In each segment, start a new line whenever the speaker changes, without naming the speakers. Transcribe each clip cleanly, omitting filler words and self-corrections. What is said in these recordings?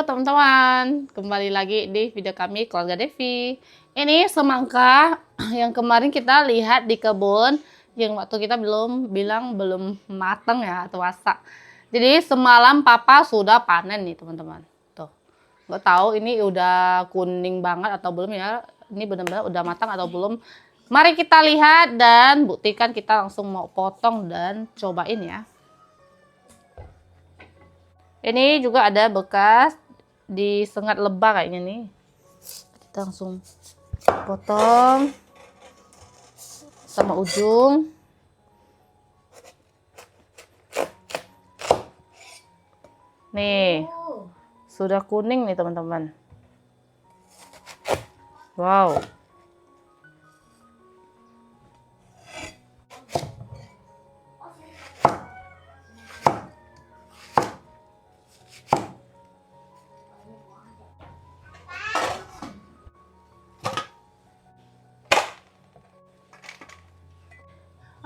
teman-teman, kembali lagi di video kami Keluarga Devi. Ini semangka yang kemarin kita lihat di kebun, yang waktu kita belum matang ya atau masak. Jadi semalam papa sudah panen nih teman-teman. Tuh, nggak tahu ini udah kuning banget atau belum ya. Ini benar-benar udah matang atau belum. Mari kita lihat dan buktikan, kita langsung mau potong dan cobain ya. Ini juga ada bekas disengat lebah kayaknya nih. Kita langsung potong sama ujung. Nih, sudah kuning nih teman-teman. Wow.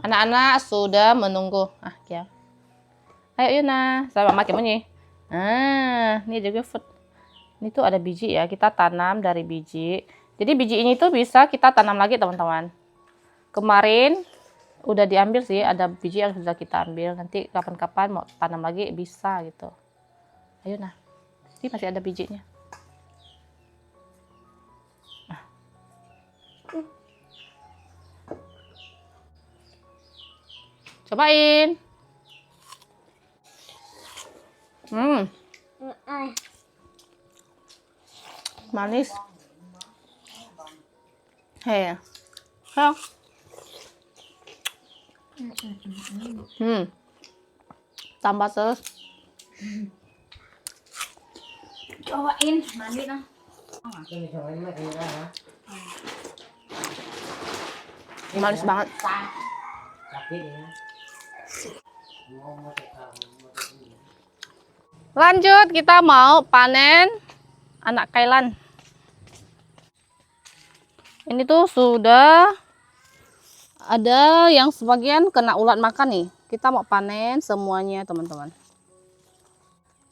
Anak-anak sudah menunggu. Ya. Ayo Yuna, sama makin bunyi. Ini juga food. Ini tuh ada biji ya, kita tanam dari biji. Jadi biji ini tuh bisa kita tanam lagi teman-teman. Kemarin udah diambil sih, ada biji yang sudah kita ambil. Nanti kapan-kapan mau tanam lagi bisa gitu. Ayo nah, ini masih ada bijinya. Cobain. Manis. Hei. Tambah terus.
Cobain, mandi dong.
Manis banget. Lanjut, kita mau panen anak kailan. Ini tuh sudah ada yang sebagian kena ulat makan nih. Kita mau panen semuanya teman-teman.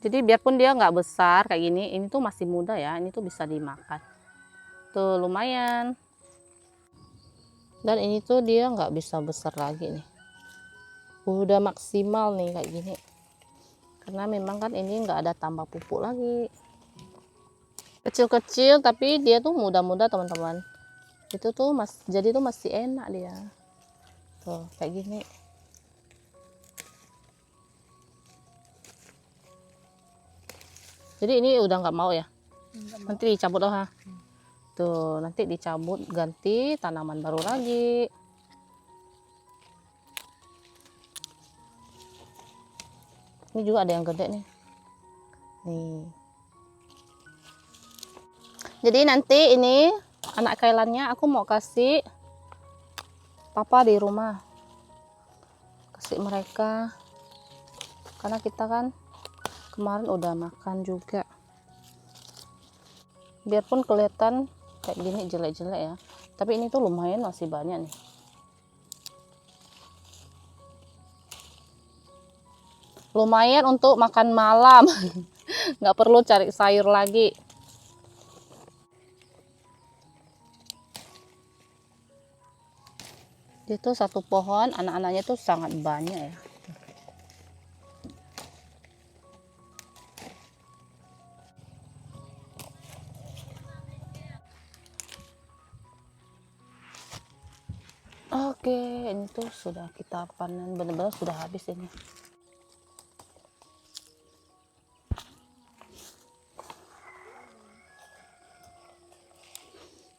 Jadi biarpun dia nggak besar kayak gini, ini tuh masih muda ya. Ini tuh bisa dimakan. Tuh lumayan. Dan ini tuh dia nggak bisa besar lagi nih. Udah maksimal nih kayak gini. Karena memang kan ini nggak ada tambah pupuk lagi. Kecil-kecil tapi dia tuh muda-muda teman-teman. Itu tuh jadi tuh masih enak dia. Tuh kayak gini. Jadi ini udah nggak mau ya. Nanti dicabut loh ha. Tuh nanti dicabut, ganti tanaman baru lagi. Ini juga ada yang gede nih. Nih. Jadi nanti ini anak kailannya aku mau kasih papa di rumah. Kasih mereka. Karena kita kan kemarin udah makan juga. Biarpun kelihatan kayak gini jelek-jelek ya. Tapi ini tuh lumayan masih banyak nih. Lumayan untuk makan malam. Nggak perlu cari sayur lagi. Itu satu pohon, anak-anaknya tuh sangat banyak ya. Oke, ini tuh sudah kita panen, benar-benar sudah habis ini.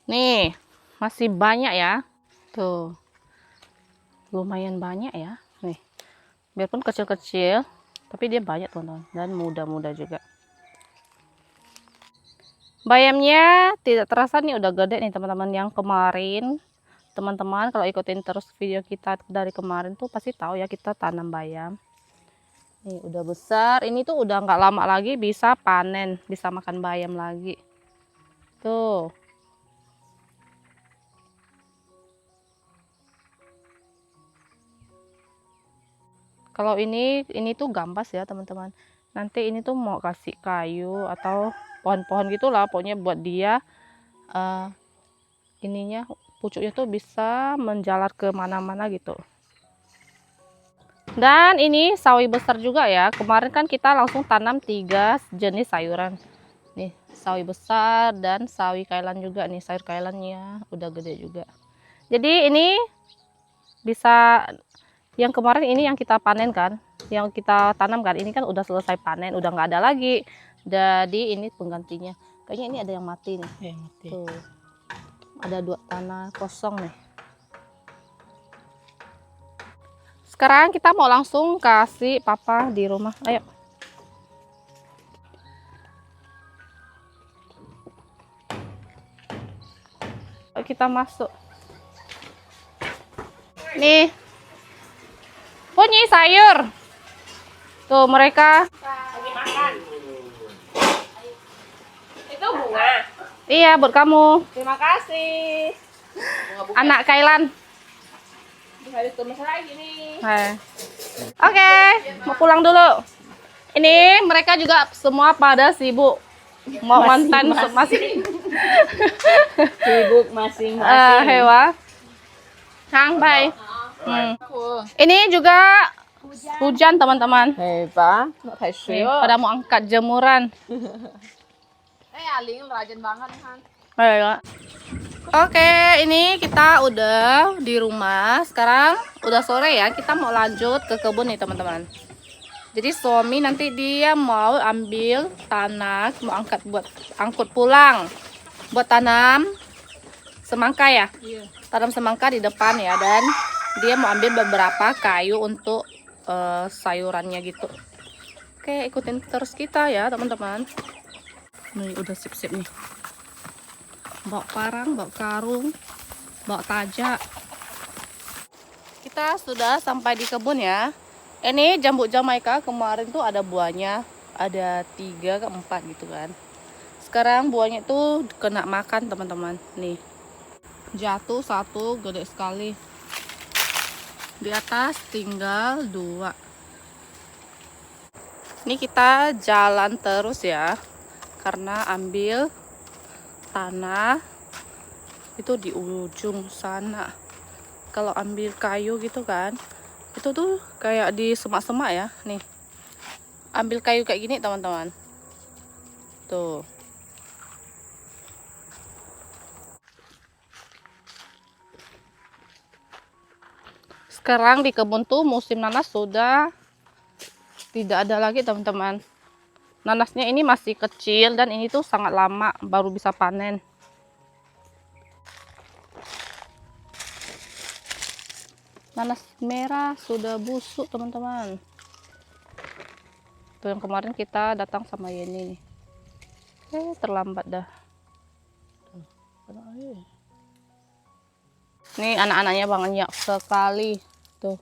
Nih, masih banyak ya. Tuh. Lumayan banyak ya. Nih. Biarpun kecil-kecil, tapi dia banyak teman-teman dan muda-muda juga. Bayamnya tidak terasa nih udah gede nih teman-teman. Yang kemarin teman-teman kalau ikutin terus video kita dari kemarin tuh pasti tahu ya kita tanam bayam. Nih udah besar, ini tuh udah nggak lama lagi bisa panen, bisa makan bayam lagi. Tuh. Kalau ini tuh gambas ya teman-teman. Nanti ini tuh mau kasih kayu atau pohon-pohon gitulah, pokoknya buat dia ininya pucuknya tuh bisa menjalar ke mana-mana gitu. Dan ini sawi besar juga ya. Kemarin kan kita langsung tanam 3 jenis sayuran. Nih, sawi besar dan sawi kailan juga nih, sayur kailannya udah gede juga. Jadi ini bisa, yang kemarin ini yang kita panen kan, yang kita tanam kan, ini kan udah selesai panen, udah nggak ada lagi. Jadi ini penggantinya. Kayaknya ini ada yang mati nih.
Ya, mati.
Tuh. Ada 2 tanah kosong nih. Sekarang kita mau langsung kasih papa di rumah. Ayo. Kita masuk. Nih. Bunyi sayur. Tuh mereka.
Lagi makan. Itu bunga.
Iya, buat kamu.
Terima kasih.
Anak Kailan.
Harus tumis lagi nih.
Oke, mau pulang dulu. Ini mereka juga semua pada sibuk. Mau mantan masih
Sibuk masing-masing.
hewa. Hang, bye. Ini juga hujan teman-teman.
Hebat, nggak
Nih, pada mau angkat jemuran.
Aling rajin banget kan.
Ayo. Oke, ini kita udah di rumah. Sekarang udah sore ya. Kita mau lanjut ke kebun nih teman-teman. Jadi suami nanti dia mau ambil tanah, mau angkat buat angkut pulang, buat tanam semangka ya.
Iya.
Tanam semangka di depan ya, dan dia mau ambil beberapa kayu untuk sayurannya gitu. Oke, ikutin terus kita ya teman-teman. Nih udah sip-sip nih. Bawa parang, bawa karung, bawa tajak. Kita sudah sampai di kebun ya. Ini jambu Jamaika, kemarin tuh ada buahnya, ada 3 ke 4 gitu kan. Sekarang buahnya tuh kena makan teman-teman. Nih, jatuh 1 gede sekali. Di atas tinggal 2. Ini kita jalan terus ya, karena ambil tanah itu di ujung sana. Kalau ambil kayu gitu kan, itu tuh kayak di semak-semak ya. Nih, ambil kayu kayak gini teman-teman. Tuh. Sekarang di kebun tuh musim nanas sudah tidak ada lagi teman-teman. Nanasnya ini masih kecil dan ini tuh sangat lama baru bisa panen. Nanas merah sudah busuk teman-teman. Tuh yang kemarin kita datang sama Yeni nih. Terlambat dah. Nih anak-anaknya banyak sekali. Tuh.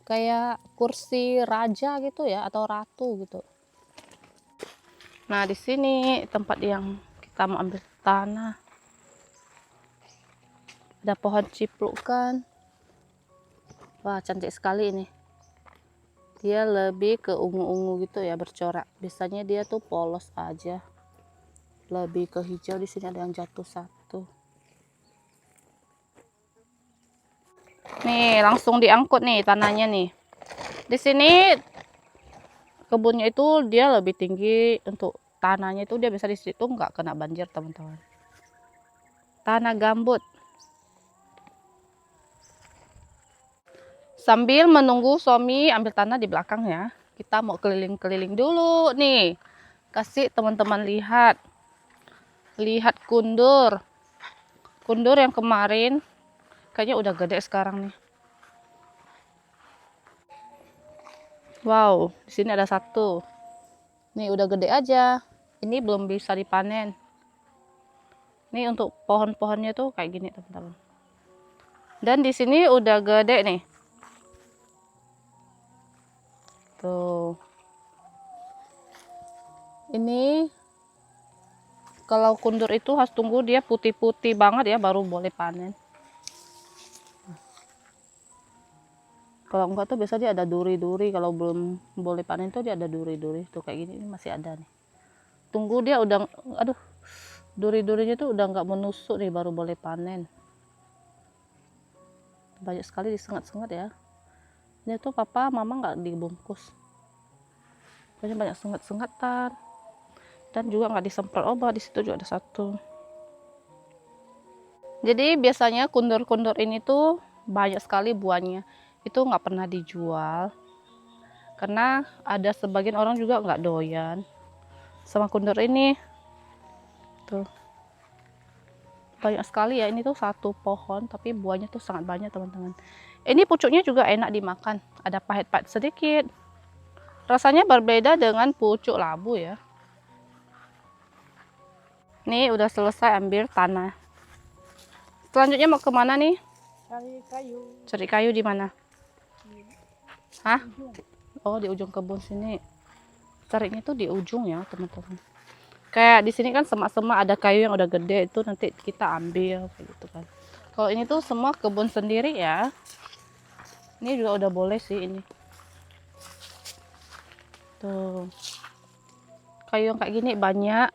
Kayak kursi raja gitu ya, atau ratu gitu. Nah, di sini tempat yang kita mau ambil tanah. Ada pohon ciplukan. Wah, cantik sekali ini. Dia lebih ke ungu-ungu gitu ya, bercorak. Biasanya dia tuh polos aja. Lebih ke hijau. Di sini ada yang jatuh 1. Nih, langsung diangkut nih tanahnya nih. Di sini kebunnya itu dia lebih tinggi, untuk tanahnya itu dia bisa di situ nggak kena banjir teman-teman. Tanah gambut. Sambil menunggu suami ambil tanah di belakang ya, kita mau keliling-keliling dulu nih. Kasih teman-teman lihat. Lihat kundur. Kundur yang kemarin kayaknya udah gede sekarang nih. Wow, di sini ada 1. Nih udah gede aja. Ini belum bisa dipanen. Nih untuk pohon-pohonnya tuh kayak gini teman-teman. Dan di sini udah gede nih. Tuh. Ini kalau kundur itu harus tunggu dia putih-putih banget ya baru boleh panen. Kalau enggak tuh biasa dia ada duri-duri. Kalau belum boleh panen tuh dia ada duri-duri. Tuh kayak gini ini masih ada nih. Tunggu dia udah, aduh, duri-durinya tuh udah nggak menusuk nih baru boleh panen. Banyak sekali disengat-sengat ya. Ini tuh papa mama nggak dibungkus. Banyak sengat-sengatan. Dan juga nggak disemprot obat. Di situ juga ada satu. Jadi biasanya kundur-kundur ini tuh banyak sekali buahnya. Itu nggak pernah dijual. Karena ada sebagian orang juga nggak doyan sama kundur ini. Tuh. Banyak sekali ya. Ini tuh satu pohon tapi buahnya tuh sangat banyak teman-teman. Ini pucuknya juga enak dimakan. Ada pahit-pahit sedikit. Rasanya berbeda dengan pucuk labu ya. Nih udah selesai ambil tanah. Selanjutnya mau kemana nih?
Cari kayu.
Cari kayu di mana? Hah? Oh, di ujung kebun sini. Carinya tuh di ujung ya, teman-teman. Kayak di sini kan semak-semak ada kayu yang udah gede itu nanti kita ambil kayak gitu kan. Kalau ini tuh semua kebun sendiri ya. Ini juga udah boleh sih ini. Tuh. Kayu yang kayak gini banyak.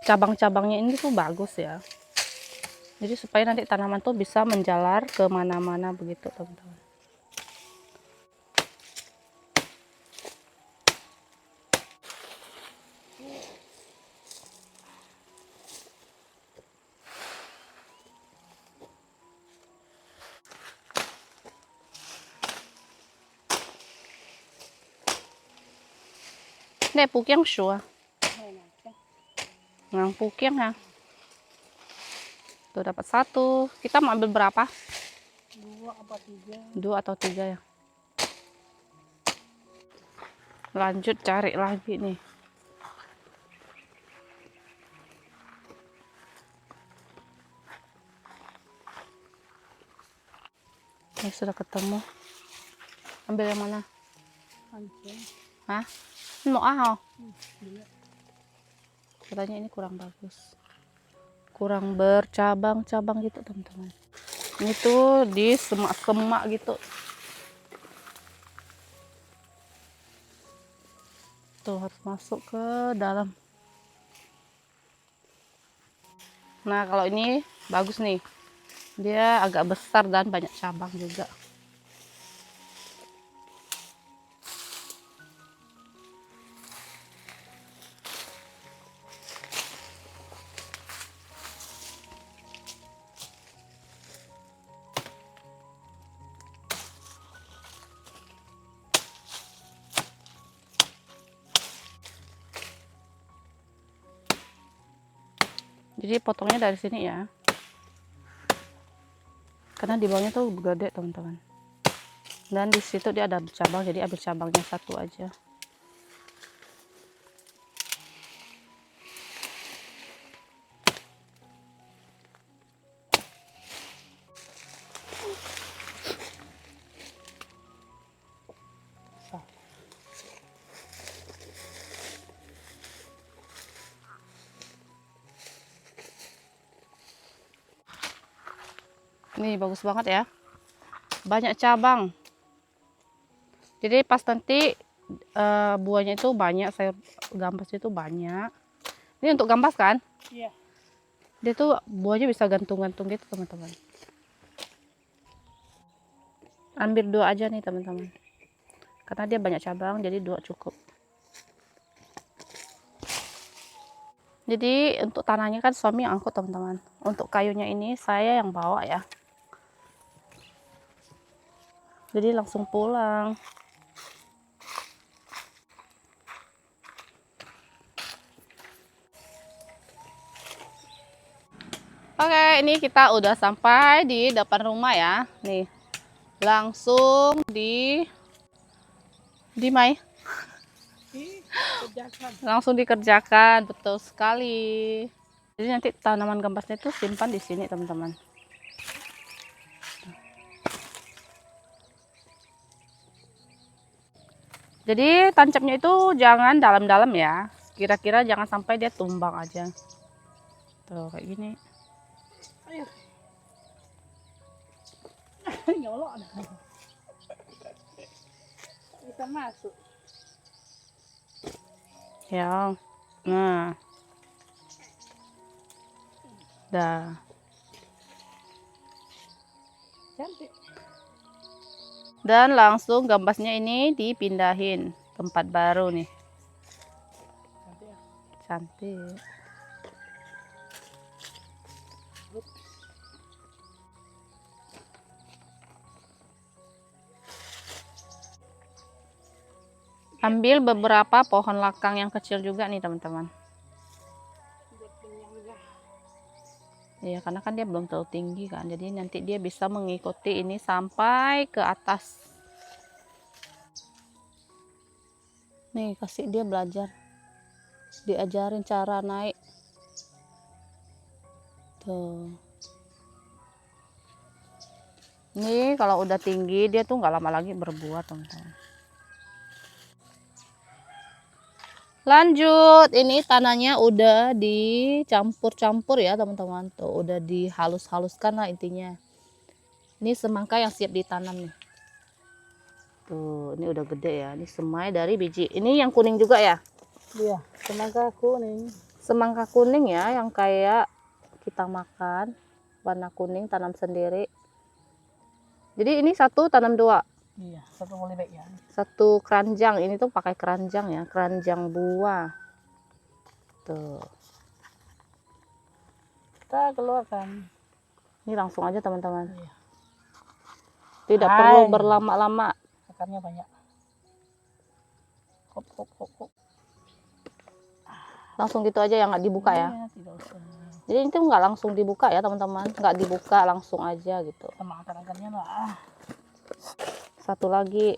Cabang-cabangnya ini tuh bagus ya. Jadi supaya nanti tanaman tuh bisa menjalar ke mana-mana begitu, teman-teman. Này pukiang sure. Ngang pukiang ya. Tuh dapat satu. Kita mau ambil berapa?
2 apa 3?
2 atau 3 ya. Lanjut cari lagi nih. Ini sudah ketemu. Ambil yang mana? Hah? Mau ah? Katanya ini kurang bagus. Kurang bercabang-cabang gitu, teman-teman. Ini tuh di semak-semak gitu. Tuh harus masuk ke dalam. Nah, kalau ini bagus nih. Dia agak besar dan banyak cabang juga. Jadi potongnya dari sini ya. Karena di bawahnya tuh gede, teman-teman. Dan di situ dia ada cabang, jadi ambil cabangnya satu aja. Nih bagus banget ya. Banyak cabang. Jadi pas nanti buahnya itu banyak, sayur gambas itu banyak. Ini untuk gambas kan?
Iya.
Dia tuh buahnya bisa gantung-gantung gitu, teman-teman. Ambil 2 aja nih, teman-teman. Karena dia banyak cabang, jadi 2 cukup. Jadi untuk tanahnya kan suami yang angkut, teman-teman. Untuk kayunya ini saya yang bawa ya. Jadi langsung pulang. Oke, ini kita udah sampai di depan rumah ya. Nih, langsung di Mai. Langsung dikerjakan, betul sekali. Jadi nanti tanaman gambasnya itu simpan di sini, teman-teman. Jadi tancapnya itu jangan dalam-dalam ya. Kira-kira jangan sampai dia tumbang aja. Tuh kayak gini.
Nyolok. Bisa masuk.
Ya. Nah. Dah.
Cantik.
Dan langsung gambasnya ini dipindahin tempat baru nih.
Cantik ya.
Cantik. Ambil beberapa pohon lakang yang kecil juga nih teman-teman.
Buat kenyang lah.
Ya karena kan dia belum terlalu tinggi kan, jadi nanti dia bisa mengikuti ini sampai ke atas. Nih kasih dia belajar, diajarin cara naik. Tuh. Nih kalau udah tinggi dia tuh nggak lama lagi berbuah teman-teman. Lanjut, ini tanahnya udah dicampur-campur ya teman-teman. Tuh udah dihalus-haluskan lah intinya. Ini semangka yang siap ditanam nih. Tuh, ini udah gede ya. Ini semai dari biji. Ini yang kuning juga ya?
Iya, semangka kuning.
Semangka kuning ya, yang kayak kita makan. Warna kuning, tanam sendiri. Jadi ini satu tanam dua.
Iya, satu boleh baik ya.
Satu keranjang, ini tuh pakai keranjang ya, keranjang buah. Tuh.
Kita keluarkan.
Ini langsung aja teman-teman.
Iya.
Tidak
Hai.
perlu berlama-lama.
Akarnya banyak. Hop, hop, hop, hop.
Langsung gitu aja ya, nggak dibuka ya.
Iya, tidak usah.
Jadi itu nggak langsung dibuka ya teman-teman, nggak dibuka langsung aja gitu.
Sama akar-akarnya lah.
Satu lagi.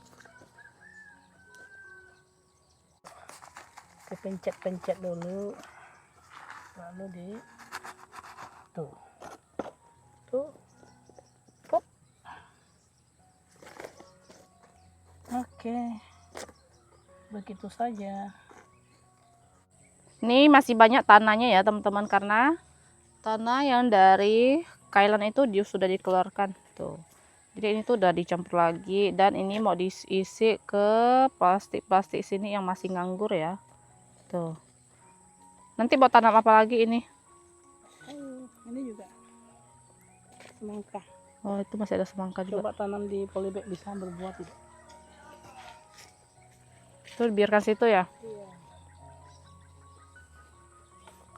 Pencet-pencet dulu. Lalu di tuh. Tuh. Pop. Oke. Begitu saja.
Ini masih banyak tanahnya ya teman-teman, karena tanah yang dari kailan itu dia sudah dikeluarkan tuh. Jadi ini tuh udah dicampur lagi, dan ini mau diisi ke plastik-plastik sini yang masih nganggur ya. Tuh. Nanti mau tanam apa lagi ini?
Ini juga semangka.
Oh, itu masih ada semangka juga.
Coba tanam di polybag bisa berbuah tidak?
Tuh biarkan situ ya.
Iya.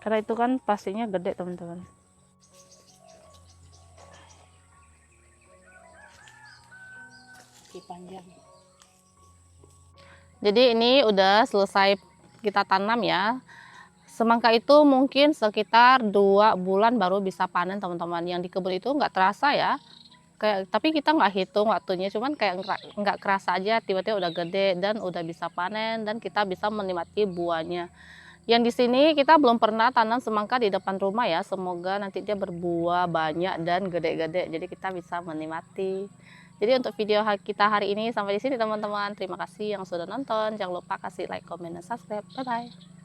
Karena itu kan pastinya gede teman-teman.
Panjang.
Jadi ini udah selesai kita tanam ya. Semangka itu mungkin sekitar 2 bulan baru bisa panen teman-teman. Yang di kebun itu nggak terasa ya. Tapi kita nggak hitung waktunya, cuman kayak nggak kerasa aja tiba-tiba udah gede dan udah bisa panen dan kita bisa menikmati buahnya. Yang di sini kita belum pernah tanam semangka di depan rumah ya. Semoga nanti dia berbuah banyak dan gede-gede. Jadi kita bisa menikmati. Jadi untuk video kita hari ini sampai di sini teman-teman. Terima kasih yang sudah nonton. Jangan lupa kasih like, komen, dan subscribe. Bye-bye.